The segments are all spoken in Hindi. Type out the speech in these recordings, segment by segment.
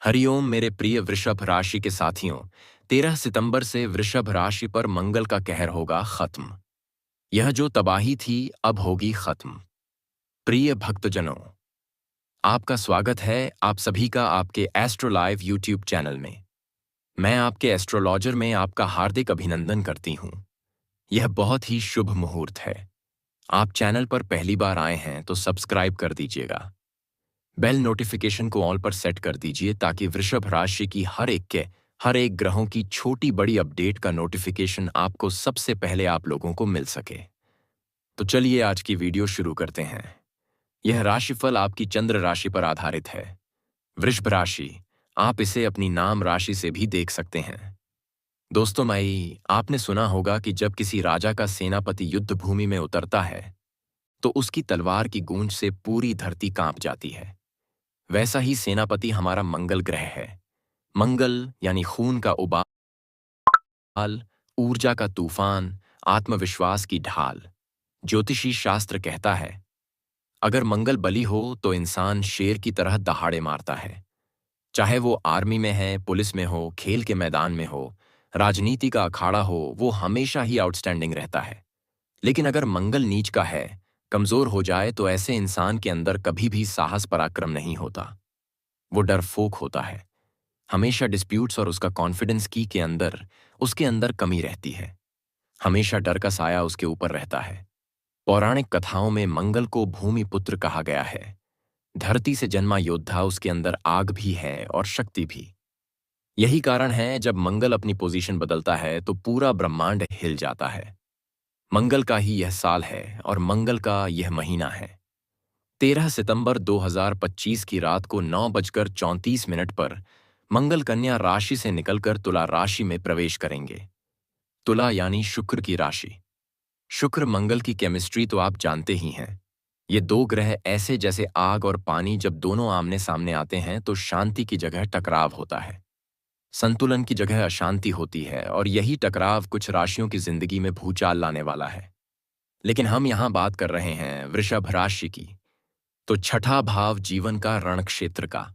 हरिओम मेरे प्रिय वृषभ राशि के साथियों। 13 सितंबर से वृषभ राशि पर मंगल का कहर होगा खत्म। यह जो तबाही थी अब होगी खत्म। प्रिय भक्तजनों, आपका स्वागत है आप सभी का आपके एस्ट्रो लाइव यूट्यूब चैनल में। मैं आपके एस्ट्रोलॉजर में आपका हार्दिक अभिनंदन करती हूँ। यह बहुत ही शुभ मुहूर्त है। आप चैनल पर पहली बार आए हैं तो सब्सक्राइब कर दीजिएगा। बेल नोटिफिकेशन को ऑल पर सेट कर दीजिए ताकि वृषभ राशि की हर एक ग्रहों की छोटी बड़ी अपडेट का नोटिफिकेशन आपको सबसे पहले आप लोगों को मिल सके। तो चलिए आज की वीडियो शुरू करते हैं। यह राशिफल आपकी चंद्र राशि पर आधारित है। वृषभ राशि, आप इसे अपनी नाम राशि से भी देख सकते हैं। दोस्तों माई, आपने सुना होगा कि जब किसी राजा का सेनापति युद्ध भूमि में उतरता है तो उसकी तलवार की गूंज से पूरी धरती कांप जाती है। वैसा ही सेनापति हमारा मंगल ग्रह है। मंगल यानी खून का उबाल, ऊर्जा का तूफान, आत्मविश्वास की ढाल। ज्योतिषी शास्त्र कहता है अगर मंगल बली हो तो इंसान शेर की तरह दहाड़े मारता है। चाहे वो आर्मी में है, पुलिस में हो, खेल के मैदान में हो, राजनीति का अखाड़ा हो, वो हमेशा ही आउटस्टैंडिंग रहता है। लेकिन अगर मंगल नीच का है, कमजोर हो जाए तो ऐसे इंसान के अंदर कभी भी साहस पराक्रम नहीं होता। वो डरपोक होता है। हमेशा डिस्प्यूट्स और उसका कॉन्फिडेंस की के अंदर उसके अंदर कमी रहती है। हमेशा डर का साया उसके ऊपर रहता है। पौराणिक कथाओं में मंगल को भूमि पुत्र कहा गया है। धरती से जन्मा योद्धा, उसके अंदर आग भी है और शक्ति भी। यही कारण है जब मंगल अपनी पोजीशन बदलता है तो पूरा ब्रह्मांड हिल जाता है। मंगल का ही यह साल है और मंगल का यह महीना है। 13 सितंबर 2025 की रात को 9:34 पर मंगल कन्या राशि से निकलकर तुला राशि में प्रवेश करेंगे। तुला यानी शुक्र की राशि। शुक्र मंगल की केमिस्ट्री तो आप जानते ही हैं। ये दो ग्रह ऐसे जैसे आग और पानी, जब दोनों आमने सामने आते हैं तो शांति की जगह टकराव होता है, संतुलन की जगह अशांति होती है, और यही टकराव कुछ राशियों की जिंदगी में भूचाल लाने वाला है। लेकिन हम यहां बात कर रहे हैं वृषभ राशि की, तो छठा भाव जीवन का रण क्षेत्र का।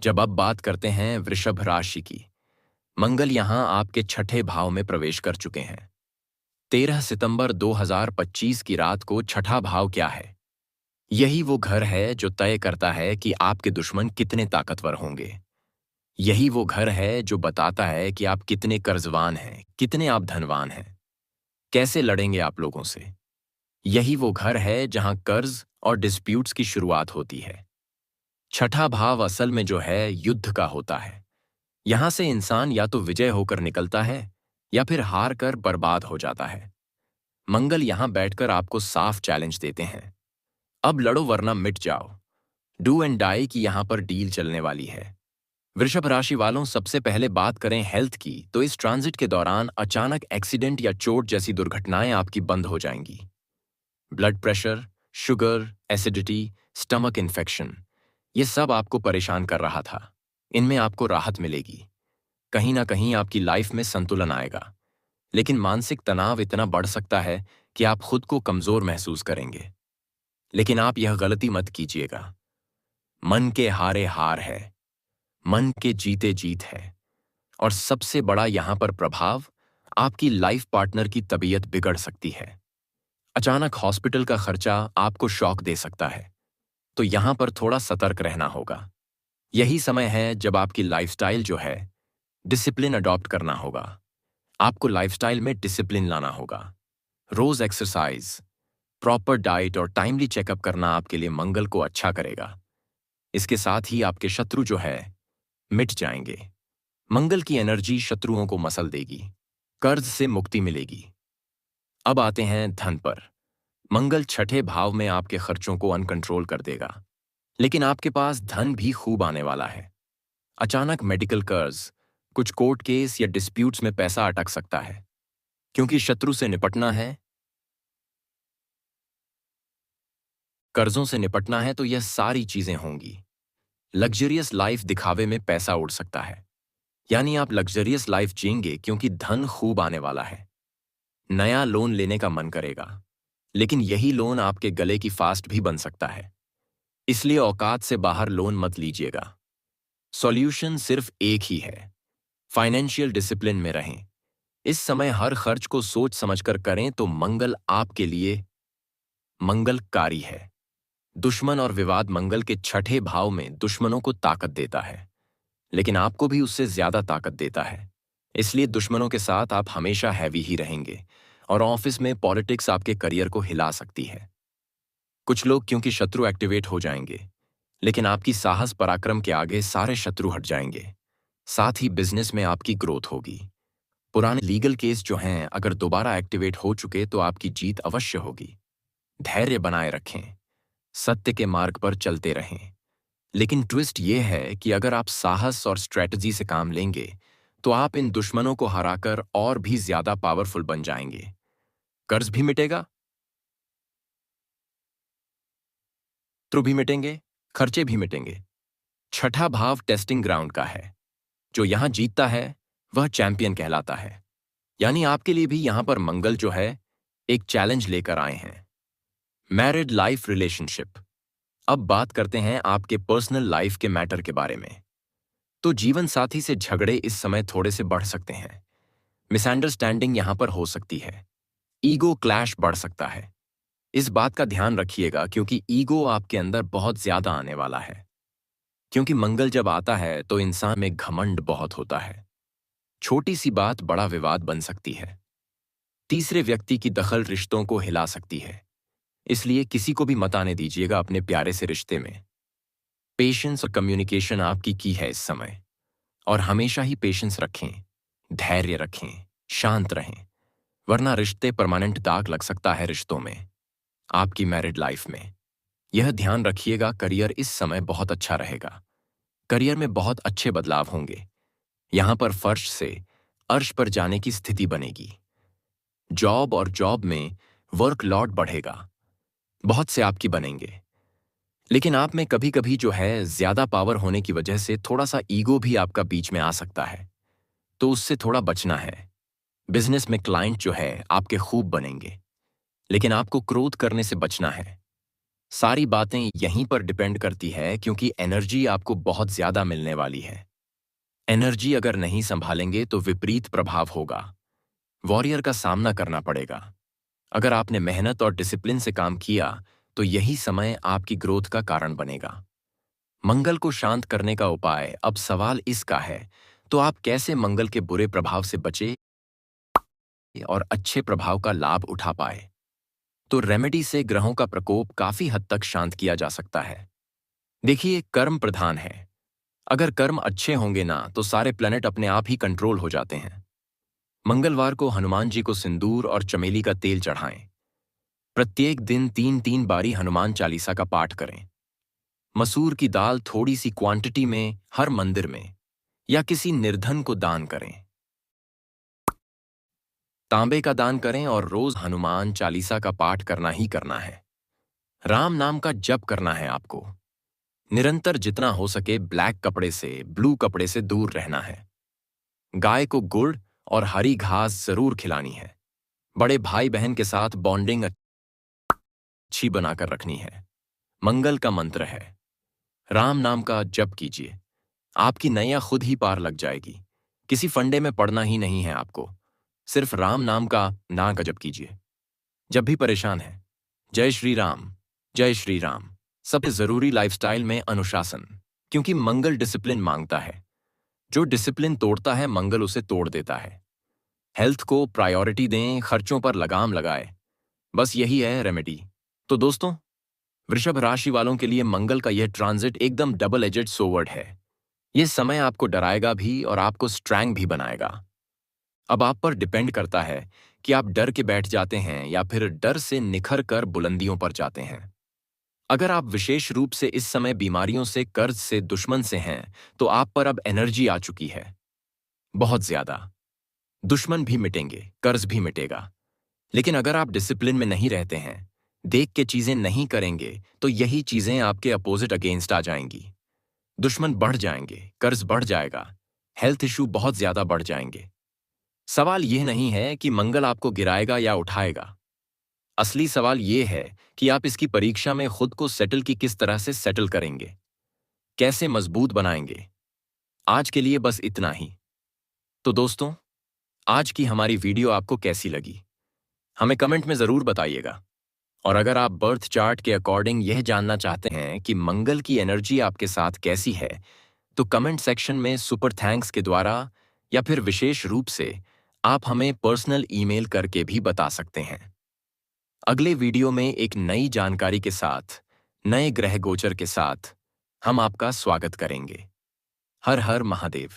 जब अब बात करते हैं वृषभ राशि की, मंगल यहां आपके छठे भाव में प्रवेश कर चुके हैं। 13 सितंबर 2025 की रात को छठा भाव क्या है? यही वो घर है जो तय करता है कि आपके दुश्मन कितने ताकतवर होंगे। यही वो घर है जो बताता है कि आप कितने कर्जवान हैं, कितने आप धनवान हैं, कैसे लड़ेंगे आप लोगों से। यही वो घर है जहां कर्ज और डिस्प्यूट्स की शुरुआत होती है। छठा भाव असल में जो है युद्ध का होता है। यहां से इंसान या तो विजय होकर निकलता है या फिर हार कर बर्बाद हो जाता है। मंगल यहां बैठकर आपको साफ चैलेंज देते हैं, अब लड़ो वरना मिट जाओ। डू एंड डाई की यहां पर डील चलने वाली है। वृषभ राशि वालों, सबसे पहले बात करें हेल्थ की, तो इस ट्रांजिट के दौरान अचानक एक्सीडेंट या चोट जैसी दुर्घटनाएं आपकी बंद हो जाएंगी। Blood pressure, sugar, acidity, stomach infection, ये सब आपको परेशान कर रहा था, इनमें आपको राहत मिलेगी। कहीं ना कहीं आपकी लाइफ में संतुलन आएगा। लेकिन मानसिक तनाव इतना बढ़ सकता है कि आप खुद को कमजोर महसूस करेंगे। लेकिन आप यह गलती मत कीजिएगा। मन के हारे हार है, मन के जीते जीत है। और सबसे बड़ा यहां पर प्रभाव, आपकी लाइफ पार्टनर की तबीयत बिगड़ सकती है। अचानक हॉस्पिटल का खर्चा आपको शॉक दे सकता है, तो यहां पर थोड़ा सतर्क रहना होगा। यही समय है जब आपकी लाइफस्टाइल जो है, डिसिप्लिन अडॉप्ट करना होगा। आपको लाइफस्टाइल में डिसिप्लिन लाना होगा। रोज एक्सरसाइज, प्रॉपर डाइट और टाइमली चेकअप करना आपके लिए मंगल को अच्छा करेगा। इसके साथ ही आपके शत्रु जो है मिट जाएंगे। मंगल की एनर्जी शत्रुओं को मसल देगी, कर्ज से मुक्ति मिलेगी। अब आते हैं धन पर। मंगल छठे भाव में आपके खर्चों को अनकंट्रोल कर देगा, लेकिन आपके पास धन भी खूब आने वाला है। अचानक मेडिकल कर्ज, कुछ कोर्ट केस या डिस्प्यूट्स में पैसा अटक सकता है। क्योंकि शत्रु से निपटना है, कर्जों से निपटना है, तो यह सारी चीजें होंगी। लग्जरियस लाइफ दिखावे में पैसा उड़ सकता है, यानी आप लग्जरियस लाइफ जिएंगे क्योंकि धन खूब आने वाला है। नया लोन लेने का मन करेगा, लेकिन यही लोन आपके गले की फास्ट भी बन सकता है। इसलिए औकात से बाहर लोन मत लीजिएगा। सॉल्यूशन सिर्फ एक ही है, फाइनेंशियल डिसिप्लिन में रहें। इस समय हर खर्च को सोच समझकर करें तो मंगल आपके लिए मंगलकारी है। दुश्मन और विवाद मंगल के छठे भाव में दुश्मनों को ताकत देता है, लेकिन आपको भी उससे ज्यादा ताकत देता है। इसलिए दुश्मनों के साथ आप हमेशा हैवी ही रहेंगे और ऑफिस में पॉलिटिक्स आपके करियर को हिला सकती है। कुछ लोग क्योंकि शत्रु एक्टिवेट हो जाएंगे, लेकिन आपकी साहस पराक्रम के आगे सारे शत्रु हट जाएंगे। साथ ही बिजनेस में आपकी ग्रोथ होगी। पुराने लीगल केस जो हैं अगर दोबारा एक्टिवेट हो चुके तो आपकी जीत अवश्य होगी। धैर्य बनाए रखें, सत्य के मार्ग पर चलते रहें। लेकिन ट्विस्ट ये है कि अगर आप साहस और स्ट्रेटजी से काम लेंगे तो आप इन दुश्मनों को हराकर और भी ज्यादा पावरफुल बन जाएंगे। कर्ज भी मिटेगा, शत्रु भी मिटेंगे, खर्चे भी मिटेंगे। छठा भाव टेस्टिंग ग्राउंड का है। जो यहां जीतता है वह चैंपियन कहलाता है। यानी आपके लिए भी यहां पर मंगल जो है एक चैलेंज लेकर आए हैं। Married life relationship. अब बात करते हैं आपके पर्सनल लाइफ के मैटर के बारे में। तो जीवन साथी से झगड़े इस समय थोड़े से बढ़ सकते हैं। मिसअंडरस्टैंडिंग यहां पर हो सकती है। ईगो क्लैश बढ़ सकता है। इस बात का ध्यान रखिएगा क्योंकि ईगो आपके अंदर बहुत ज्यादा आने वाला है। क्योंकि मंगल जब आता है तो इंसान में घमंड बहुत होता है। छोटी सी बात बड़ा विवाद बन सकती है। तीसरे व्यक्ति की दखल रिश्तों को हिला सकती है। इसलिए किसी को भी मत आने दीजिएगा अपने प्यारे से रिश्ते में। पेशेंस और कम्युनिकेशन आपकी की है इस समय, और हमेशा ही पेशेंस रखें, धैर्य रखें, शांत रहें, वरना रिश्ते परमानेंट दाग लग सकता है रिश्तों में। आपकी मैरिड लाइफ में यह ध्यान रखिएगा, करियर इस समय बहुत अच्छा रहेगा। करियर में बहुत अच्छे बदलाव होंगे। यहां पर फर्श से अर्श पर जाने की स्थिति बनेगी। जॉब और जॉब में वर्कलोड बढ़ेगा, बहुत से आपकी बनेंगे। लेकिन आप में कभी कभी जो है ज्यादा पावर होने की वजह से थोड़ा सा ईगो भी आपका बीच में आ सकता है, तो उससे थोड़ा बचना है। बिजनेस में क्लाइंट जो है आपके खूब बनेंगे, लेकिन आपको क्रोध करने से बचना है। सारी बातें यहीं पर डिपेंड करती है क्योंकि एनर्जी आपको बहुत ज्यादा मिलने वाली है। एनर्जी अगर नहीं संभालेंगे तो विपरीत प्रभाव होगा। वॉरियर का सामना करना पड़ेगा। अगर आपने मेहनत और डिसिप्लिन से काम किया तो यही समय आपकी ग्रोथ का कारण बनेगा। मंगल को शांत करने का उपाय अब सवाल इसका है, तो आप कैसे मंगल के बुरे प्रभाव से बचे और अच्छे प्रभाव का लाभ उठा पाए। तो रेमेडी से ग्रहों का प्रकोप काफी हद तक शांत किया जा सकता है। देखिए, कर्म प्रधान है। अगर कर्म अच्छे होंगे ना तो सारे प्लैनेट अपने आप ही कंट्रोल हो जाते हैं। मंगलवार को हनुमान जी को सिंदूर और चमेली का तेल चढ़ाएं। प्रत्येक दिन 3-3 बारी हनुमान चालीसा का पाठ करें। मसूर की दाल थोड़ी सी क्वांटिटी में हर मंदिर में या किसी निर्धन को दान करें। तांबे का दान करें और रोज हनुमान चालीसा का पाठ करना ही करना है। राम नाम का जप करना है आपको। निरंतर जितना हो सके ब्लैक कपड़े से, ब्लू कपड़े से दूर रहना है। गाय को गुड़ और हरी घास जरूर खिलानी है। बड़े भाई बहन के साथ बॉन्डिंग अच्छी बनाकर रखनी है। मंगल का मंत्र है, राम नाम का जप कीजिए। आपकी नैया खुद ही पार लग जाएगी। किसी फंडे में पड़ना ही नहीं है आपको। सिर्फ राम नाम का ना का जप कीजिए जब भी परेशान है। जय श्री राम, जय श्री राम। सबसे जरूरी लाइफस्टाइल में अनुशासन, क्योंकि मंगल डिसिप्लिन मांगता है। जो डिसिप्लिन तोड़ता है मंगल उसे तोड़ देता है। हेल्थ को प्रायोरिटी दें, खर्चों पर लगाम लगाए। बस यही है रेमेडी। तो दोस्तों, वृषभ राशि वालों के लिए मंगल का यह ट्रांजिट एकदम डबल एजेड सोवर्ड है। यह समय आपको डराएगा भी और आपको स्ट्रैंग भी बनाएगा। अब आप पर डिपेंड करता है कि आप डर के बैठ जाते हैं या फिर डर से निखर कर बुलंदियों पर जाते हैं। अगर आप विशेष रूप से इस समय बीमारियों से, कर्ज से, दुश्मन से हैं, तो आप पर अब एनर्जी आ चुकी है बहुत ज्यादा। दुश्मन भी मिटेंगे, कर्ज भी मिटेगा। लेकिन अगर आप डिसिप्लिन में नहीं रहते हैं, देख के चीजें नहीं करेंगे, तो यही चीजें आपके अपोजिट अगेंस्ट आ जाएंगी। दुश्मन बढ़ जाएंगे, कर्ज बढ़ जाएगा, हेल्थ इशू बहुत ज्यादा बढ़ जाएंगे। सवाल यह नहीं है कि मंगल आपको गिराएगा या उठाएगा। असली सवाल यह है कि आप इसकी परीक्षा में खुद को सेटल की किस तरह से सेटल करेंगे, कैसे मजबूत बनाएंगे। आज के लिए बस इतना ही। तो दोस्तों, आज की हमारी वीडियो आपको कैसी लगी? हमें कमेंट में ज़रूर बताइएगा। और अगर आप बर्थ चार्ट के अकॉर्डिंग यह जानना चाहते हैं कि मंगल की एनर्जी आपके साथ कैसी है, तो कमेंट सेक्शन में सुपर थैंक्स के द्वारा या फिर विशेष रूप से आप हमें पर्सनल ईमेल करके भी बता सकते हैं। अगले वीडियो में एक नई जानकारी के साथ, नए ग्रह गोचर के साथ हम आपका स्वागत करेंगे। हर हर महादेव।